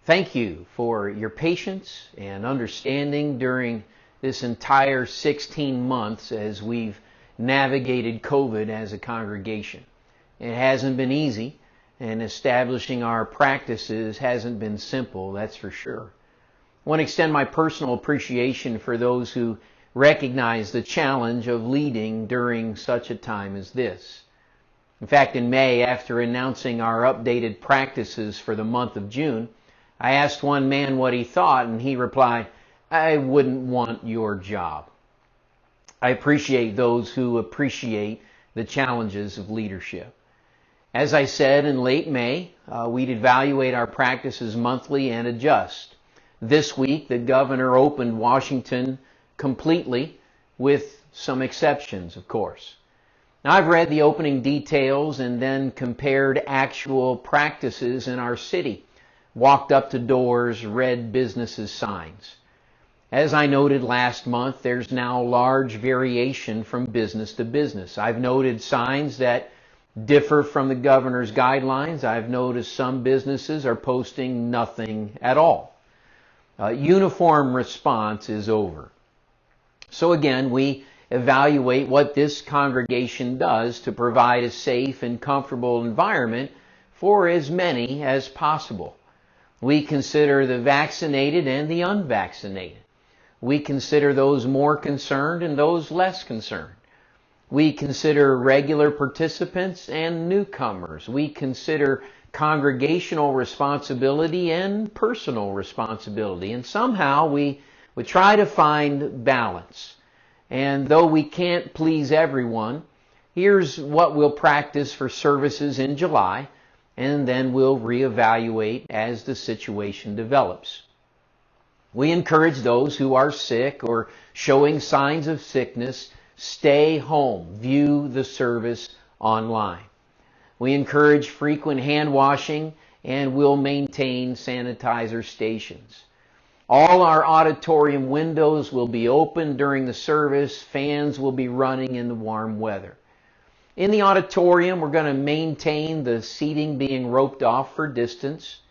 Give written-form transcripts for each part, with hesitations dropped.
Thank you for your patience and understanding during this entire 16 months as we've navigated COVID as a congregation. It hasn't been easy, and establishing our practices hasn't been simple, that's for sure. I want to extend my personal appreciation for those who recognize the challenge of leading during such a time as this. In fact, in May, after announcing our updated practices for the month of June, I asked one man what he thought, and he replied, "I wouldn't want your job." I appreciate those who appreciate the challenges of leadership. As I said in late May, we'd evaluate our practices monthly and adjust. This week, the governor opened Washington completely, with some exceptions, of course. Now, I've read the opening details and then compared actual practices in our city. Walked up to doors, read businesses' signs. As I noted last month, there's now large variation from business to business. I've noted signs that differ from the governor's guidelines. I've noticed some businesses are posting nothing at all. Uniform response is over. So again, we evaluate what this congregation does to provide a safe and comfortable environment for as many as possible. We consider the vaccinated and the unvaccinated. We consider those more concerned and those less concerned. We consider regular participants and newcomers. We consider congregational responsibility and personal responsibility. And somehow we try to find balance. And though we can't please everyone, here's what we'll practice for services in July, and then we'll reevaluate as the situation develops. We encourage those who are sick or showing signs of sickness, stay home, view the service online. We encourage frequent hand washing, and we'll maintain sanitizer stations. All our auditorium windows will be open during the service. Fans will be running in the warm weather. In the auditorium, we're going to maintain the seating being roped off for distance.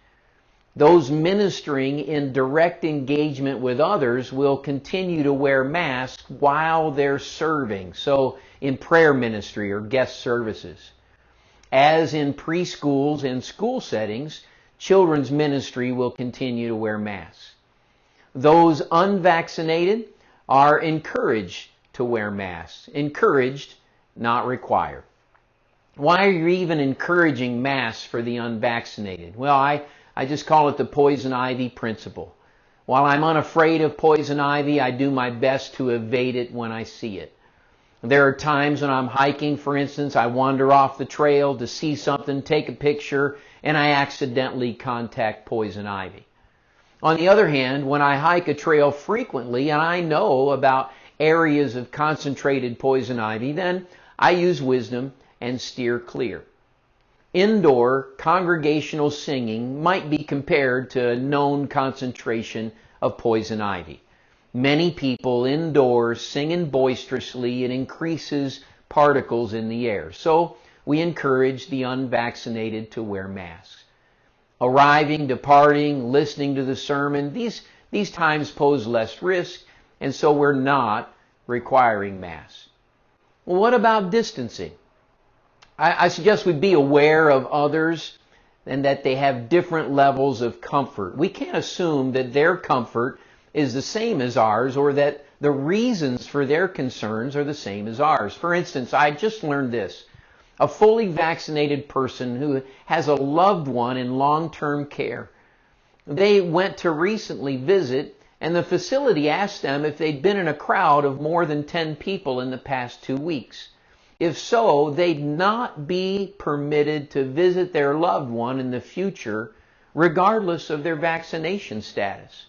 Those ministering in direct engagement with others will continue to wear masks while they're serving, so in prayer ministry or guest services. As in preschools and school settings, children's ministry will continue to wear masks. Those unvaccinated are encouraged to wear masks. Encouraged, not required. Why are you even encouraging masks for the unvaccinated? Well, I just call it the poison ivy principle. While I'm unafraid of poison ivy, I do my best to evade it when I see it. There are times when I'm hiking, for instance, I wander off the trail to see something, take a picture, and I accidentally contact poison ivy. On the other hand, when I hike a trail frequently and I know about areas of concentrated poison ivy, then I use wisdom and steer clear. Indoor congregational singing might be compared to a known concentration of poison ivy. Many people indoors singing boisterously, it increases particles in the air. So we encourage the unvaccinated to wear masks. Arriving, departing, listening to the sermon, these times pose less risk, and so we're not requiring masks. Well, what about distancing? I suggest we be aware of others and that they have different levels of comfort. We can't assume that their comfort is the same as ours or that the reasons for their concerns are the same as ours. For instance, I just learned this. A fully vaccinated person who has a loved one in long-term care. They went to recently visit, and the facility asked them if they'd been in a crowd of more than 10 people in the past 2 weeks. If so, they'd not be permitted to visit their loved one in the future, regardless of their vaccination status.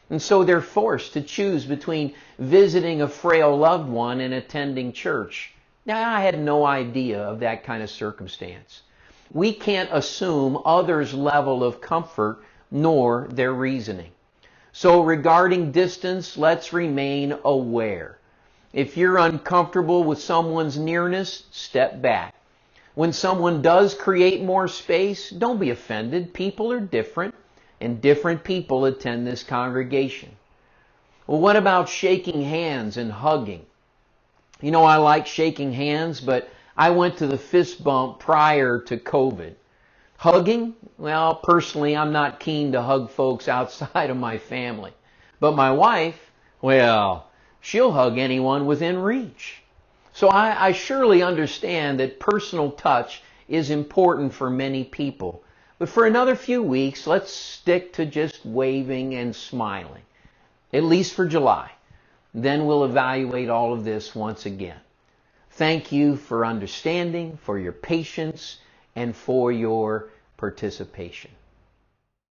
And so they're forced to choose between visiting a frail loved one and attending church. Now, I had no idea of that kind of circumstance. We can't assume others' level of comfort nor their reasoning. So regarding distance, let's remain aware. If you're uncomfortable with someone's nearness, step back. When someone does create more space, don't be offended. People are different. and different people attend this congregation. Well, what about shaking hands and hugging? You know, I like shaking hands, but I went to the fist bump prior to COVID. Hugging? Well, personally, I'm not keen to hug folks outside of my family. But my wife, well, she'll hug anyone within reach. So I surely understand that personal touch is important for many people. But for another few weeks, let's stick to just waving and smiling, at least for July. Then we'll evaluate all of this once again. Thank you for understanding, for your patience, and for your participation.